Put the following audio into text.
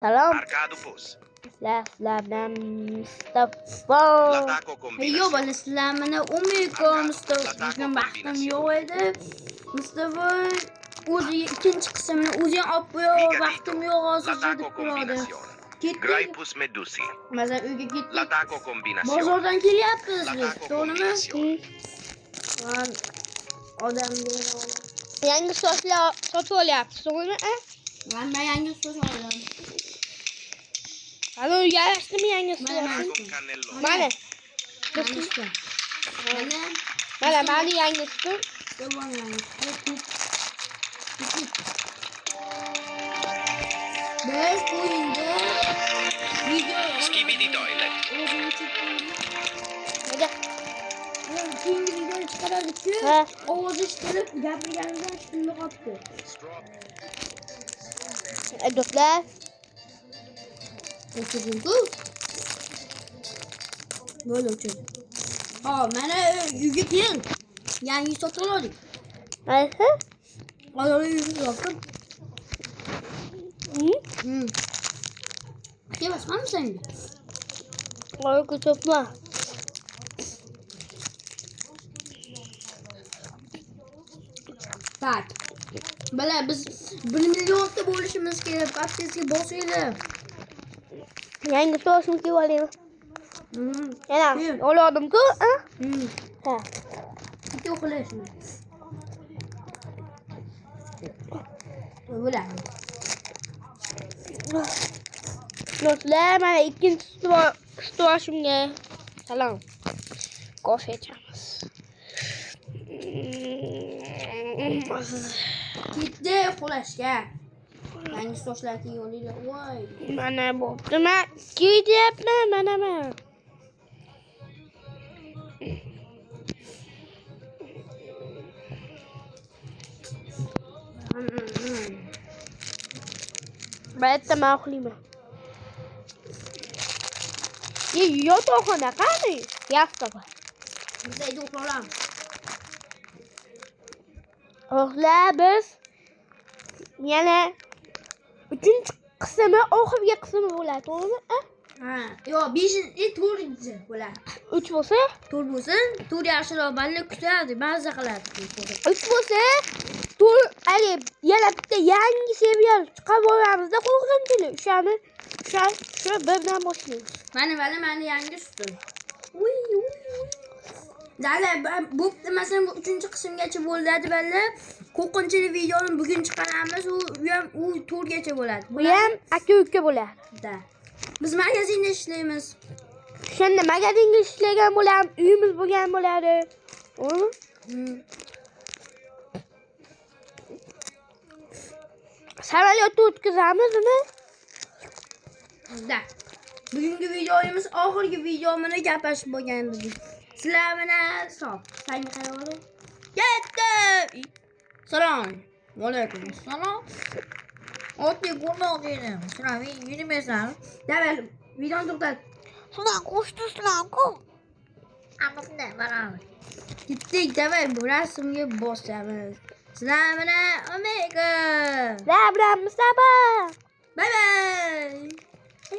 Salom. Arcado Bus. Sizlar bilan Mustafa. L'ataco Yo, combinazione. bana sizlar mana Umiko Mustafa'dan baxtim yo'q edi. Mustafa o'zi ikkinchi qismini o'zi olib qo'yib, baxtim yo'q hozircha L'ataco deb turadi. combinazione. Ketdik. Graipus medusi. Maza uyga ketdik. L'ataco combinazione. Bozordan kelyapmiz biz, L'ataco to'g'rimi? combinazione. Odamlar Yangi sochlar sotib olyapsiz, to'g'rimi? mana yangi so'z oldim. Hali yarashdimi yangi soch? Con cannelloni. Mana. Mana yangi soch. Biz o'yinda video Skibidi toilet. Nega? keyingi videoni chiqaradi-ku, Ha. ovozi eshitilib, gapirganidan shunday qolibdi. Do'stlar, O'chirdim-ku. Bo'ldi o'chirdim. Mana uyga keling. Yangi sotib oldik. qaysi? Odamlar uyga yoqib. Kevasmanmi senga? Qo'y ko'chopma. Tak. Bala biz 1 millionta bo'lishimiz kerak. Podpiska bosinglar. Yangi sochni kiyib olaymi? Yana Keyin. oldim-ku, ha? Ha. Bitta o'qilashmi? Bo'ladi. Do'stlar, mana ikkinchi stoshimga salom. Kofe ichamiz. Ketdi uxlashga. Yangi sochlar kiyib olinglar. Voy. Mana bo'pti. Men kiyyapman, mana men. Bayatda men uxlayman. Yotoqxona qani? Yaxshi bor. Bizda uyda uxlaymiz. Do'stlar, biz yana 3-chi qismi oxirgi qismi bo'ladi, to'g'rimi? Yo, 5-chi to'rtinchi bo'ladi. 3 bo'lsa, To'r bo'lsin, to'r yaxshiroq balla kutadi, maza qiladi. 3 bo'lsa, yana bitta yangi serial chiqarib olamizda, qo'rqinchli. Shu birdan boshlaymiz. Mana yangi usul. Uy. Dala, bo'pti, masalan, bu 3-chi qismgacha bo'ladi balla. Qo'rqinchli videoni bugun chiqaramiz, u to'rgacha bo'ladi. Bu ham aka-uka bo'ladi. Da. Biz magazinda ishlaymiz. Shunda magazinga ishlagan bo'lamiz, uyimiz bo'lgan bo'ladi. Samolyotni o'tkazamizmi? Da. Bugungi videomiz oxirgi videomini gaplashib bo'lgan edik. Sizlar bilan sog'. Sanga qarab oling. Ketdi. Salom. Alaykum assalom. Otni ko'rmoq dedim. Sizlar men yurmaysan. Davay, videoni to'xtat. Sizlar qo'shnisizlar-ku. Ammo bunday baramiz. Ketdik, davay, bu rasmga bosamiz. Sizlar bilan Omega. Labram Mustafa. Bye bye.